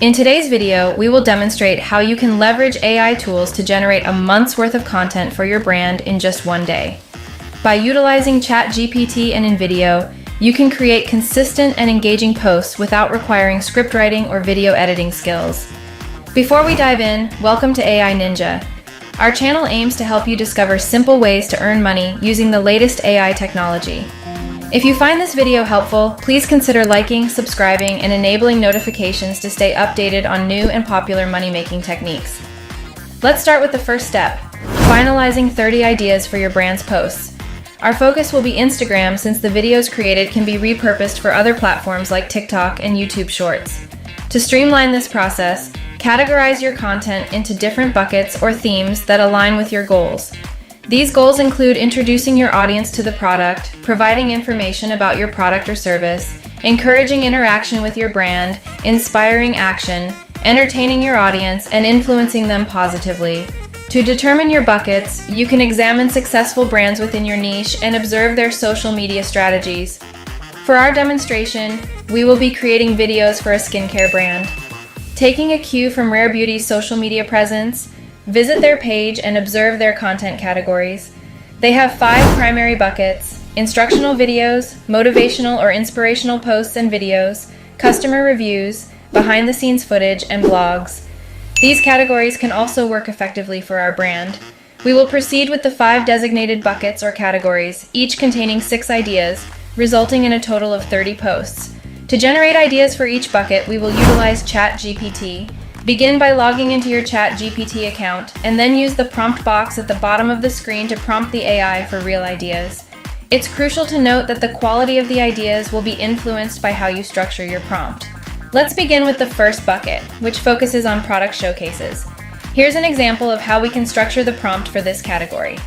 In today's video, we will demonstrate how you can leverage AI tools to generate a month's worth of content for your brand in just one day. By utilizing ChatGPT and InVideo, you can create consistent and engaging posts without requiring script writing or video editing skills. Before we dive in, welcome to AI Ninja. Our channel aims to help you discover simple ways to earn money using the latest AI technology. If you find this video helpful, please consider liking, subscribing, and enabling notifications to stay updated on new and popular money-making techniques. Let's start with the first step, finalizing 30 ideas for your brand's posts. Our focus will be Instagram since the videos created can be repurposed for other platforms like TikTok and YouTube Shorts. To streamline this process, categorize your content into different buckets or themes that align with your goals. These goals include introducing your audience to the product, providing information about your product or service, encouraging interaction with your brand, inspiring action, entertaining your audience, and influencing them positively. To determine your buckets, you can examine successful brands within your niche and observe their social media strategies. For our demonstration, we will be creating videos for a skincare brand. Taking a cue from Rare Beauty's social media presence, visit their page and observe their content categories. They have 5 primary buckets: instructional videos, motivational or inspirational posts and videos, customer reviews, behind-the-scenes footage, and blogs. These categories can also work effectively for our brand. We will proceed with the 5 designated buckets or categories, each containing 6 ideas, resulting in a total of 30 posts. To generate ideas for each bucket, we will utilize ChatGPT. Begin by logging into your ChatGPT account, and then use the prompt box at the bottom of the screen to prompt the AI for real ideas. It's crucial to note that the quality of the ideas will be influenced by how you structure your prompt. Let's begin with the first bucket, which focuses on product showcases. Here's an example of how we can structure the prompt for this category.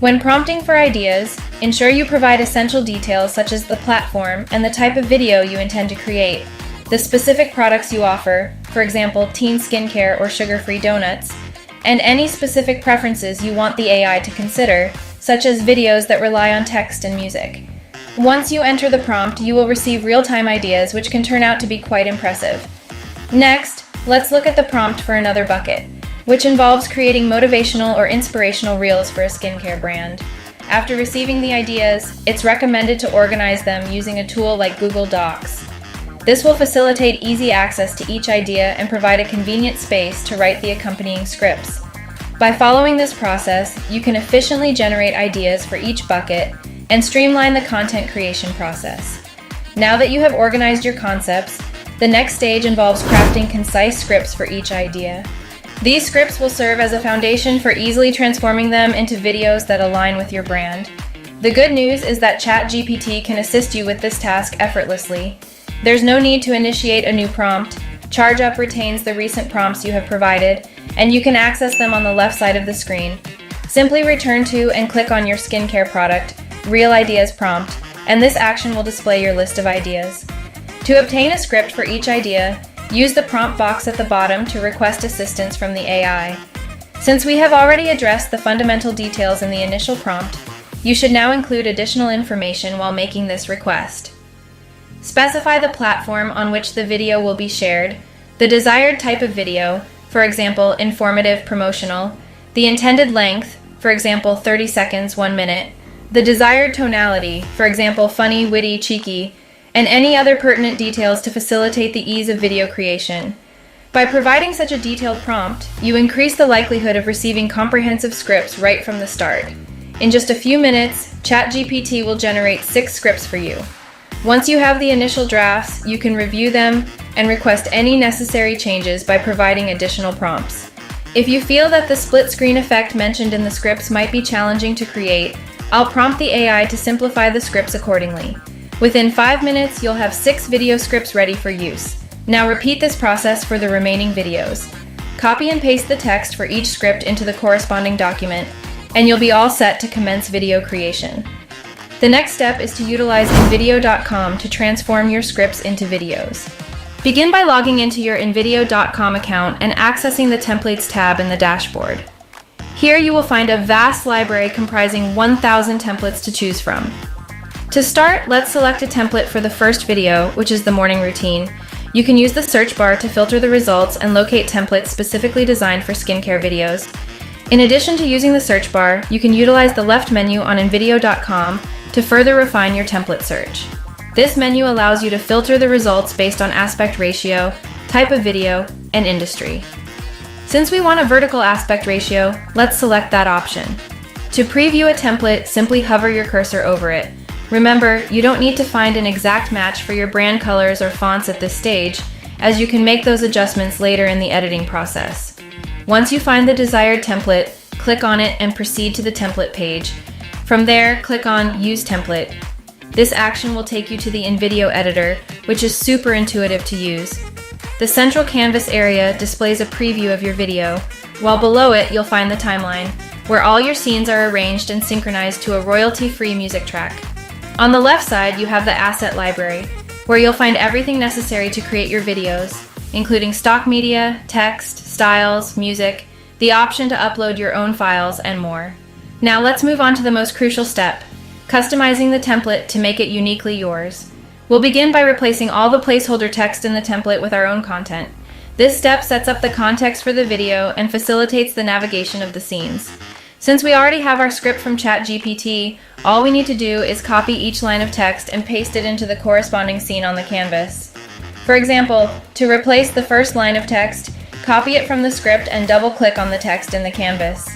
When prompting for ideas, ensure you provide essential details such as the platform and the type of video you intend to create, the specific products you offer, for example, teen skincare or sugar-free donuts, and any specific preferences you want the AI to consider, such as videos that rely on text and music. Once you enter the prompt, you will receive real-time ideas which can turn out to be quite impressive. Next, let's look at the prompt for another bucket, which involves creating motivational or inspirational reels for a skincare brand. After receiving the ideas, it's recommended to organize them using a tool like Google Docs. This will facilitate easy access to each idea and provide a convenient space to write the accompanying scripts. By following this process, you can efficiently generate ideas for each bucket and streamline the content creation process. Now that you have organized your concepts, the next stage involves crafting concise scripts for each idea. These scripts will serve as a foundation for easily transforming them into videos that align with your brand. The good news is that ChatGPT can assist you with this task effortlessly. There's no need to initiate a new prompt. ChargeUp retains the recent prompts you have provided, and you can access them on the left side of the screen. Simply return to and click on your skincare product, Real Ideas prompt, and this action will display your list of ideas. To obtain a script for each idea, use the prompt box at the bottom to request assistance from the AI. Since we have already addressed the fundamental details in the initial prompt, you should now include additional information while making this request. Specify the platform on which the video will be shared, the desired type of video, for example, informative, promotional, the intended length, for example, 30 seconds, 1 minute, the desired tonality, for example, funny, witty, cheeky, and any other pertinent details to facilitate the ease of video creation. By providing such a detailed prompt, you increase the likelihood of receiving comprehensive scripts right from the start. In just a few minutes, ChatGPT will generate 6 scripts for you. Once you have the initial drafts, you can review them and request any necessary changes by providing additional prompts. If you feel that the split screen effect mentioned in the scripts might be challenging to create, I'll prompt the AI to simplify the scripts accordingly. Within 5 minutes, you'll have 6 video scripts ready for use. Now repeat this process for the remaining videos. Copy and paste the text for each script into the corresponding document, and you'll be all set to commence video creation. The next step is to utilize InVideo.com to transform your scripts into videos. Begin by logging into your InVideo.com account and accessing the Templates tab in the dashboard. Here you will find a vast library comprising 1,000 templates to choose from. To start, let's select a template for the first video, which is the morning routine. You can use the search bar to filter the results and locate templates specifically designed for skincare videos. In addition to using the search bar, you can utilize the left menu on InVideo.com to further refine your template search. This menu allows you to filter the results based on aspect ratio, type of video, and industry. Since we want a vertical aspect ratio, let's select that option. To preview a template, simply hover your cursor over it. Remember, you don't need to find an exact match for your brand colors or fonts at this stage, as you can make those adjustments later in the editing process. Once you find the desired template, click on it and proceed to the template page. From there, click on Use Template. This action will take you to the InVideo editor, which is super intuitive to use. The central canvas area displays a preview of your video, while below it you'll find the timeline, where all your scenes are arranged and synchronized to a royalty-free music track. On the left side, you have the asset library, where you'll find everything necessary to create your videos, including stock media, text, styles, music, the option to upload your own files, and more. Now let's move on to the most crucial step, customizing the template to make it uniquely yours. We'll begin by replacing all the placeholder text in the template with our own content. This step sets up the context for the video and facilitates the navigation of the scenes. Since we already have our script from ChatGPT, all we need to do is copy each line of text and paste it into the corresponding scene on the canvas. For example, to replace the first line of text, copy it from the script and double-click on the text in the canvas.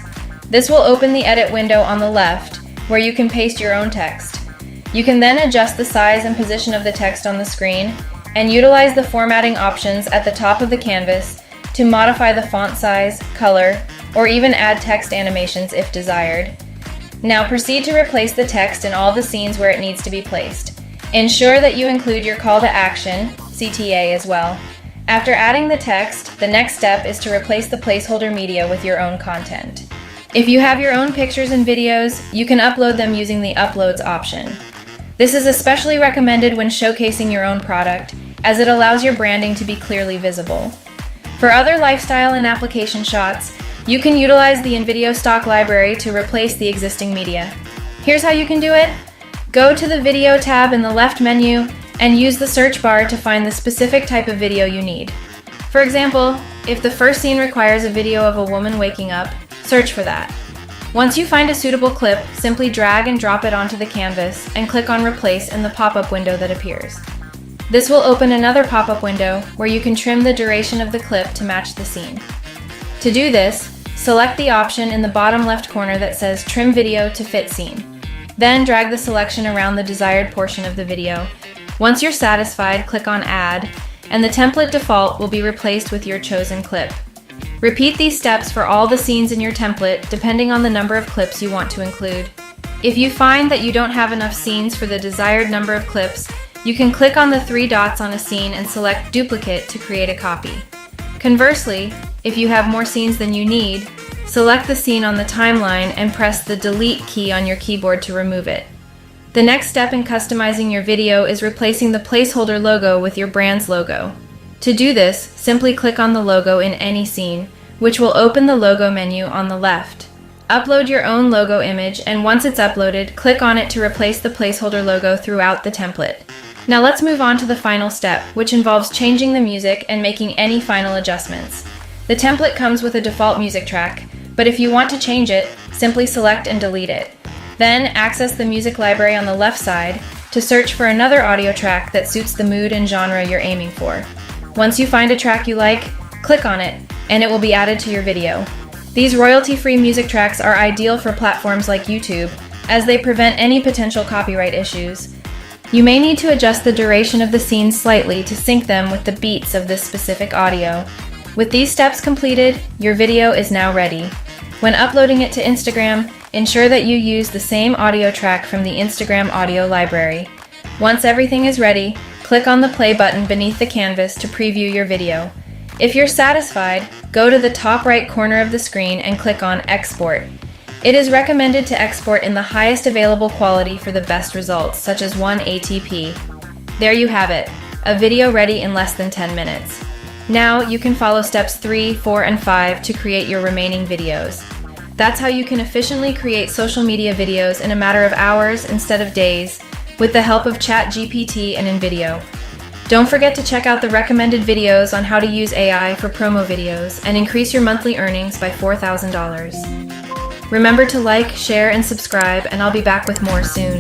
This will open the edit window on the left, where you can paste your own text. You can then adjust the size and position of the text on the screen, and utilize the formatting options at the top of the canvas to modify the font size, color, or even add text animations if desired. Now proceed to replace the text in all the scenes where it needs to be placed. Ensure that you include your call to action, CTA, as well. After adding the text, the next step is to replace the placeholder media with your own content. If you have your own pictures and videos, you can upload them using the Uploads option. This is especially recommended when showcasing your own product, as it allows your branding to be clearly visible. For other lifestyle and application shots, you can utilize the InVideo stock library to replace the existing media. Here's how you can do it. Go to the Video tab in the left menu and use the search bar to find the specific type of video you need. For example, if the first scene requires a video of a woman waking up, search for that. Once you find a suitable clip, simply drag and drop it onto the canvas and click on Replace in the pop-up window that appears. This will open another pop-up window where you can trim the duration of the clip to match the scene. To do this, select the option in the bottom left corner that says Trim Video to Fit Scene. Then drag the selection around the desired portion of the video. Once you're satisfied, click on Add, and the template default will be replaced with your chosen clip. Repeat these steps for all the scenes in your template, depending on the number of clips you want to include. If you find that you don't have enough scenes for the desired number of clips, you can click on the three dots on a scene and select Duplicate to create a copy. Conversely, if you have more scenes than you need, select the scene on the timeline and press the Delete key on your keyboard to remove it. The next step in customizing your video is replacing the placeholder logo with your brand's logo. To do this, simply click on the logo in any scene, which will open the logo menu on the left. Upload your own logo image, and once it's uploaded, click on it to replace the placeholder logo throughout the template. Now let's move on to the final step, which involves changing the music and making any final adjustments. The template comes with a default music track, but if you want to change it, simply select and delete it. Then access the music library on the left side to search for another audio track that suits the mood and genre you're aiming for. Once you find a track you like, click on it, and it will be added to your video. These royalty-free music tracks are ideal for platforms like YouTube, as they prevent any potential copyright issues. You may need to adjust the duration of the scenes slightly to sync them with the beats of this specific audio. With these steps completed, your video is now ready. When uploading it to Instagram, ensure that you use the same audio track from the Instagram audio library. Once everything is ready, click on the play button beneath the canvas to preview your video. If you're satisfied, go to the top right corner of the screen and click on Export. It is recommended to export in the highest available quality for the best results, such as 1 ATP. There you have it, a video ready in less than 10 minutes. Now you can follow steps 3, 4, and 5 to create your remaining videos. That's how you can efficiently create social media videos in a matter of hours instead of days, with the help of ChatGPT and InVideo. Don't forget to check out the recommended videos on how to use AI for promo videos and increase your monthly earnings by $4,000. Remember to like, share, and subscribe, and I'll be back with more soon.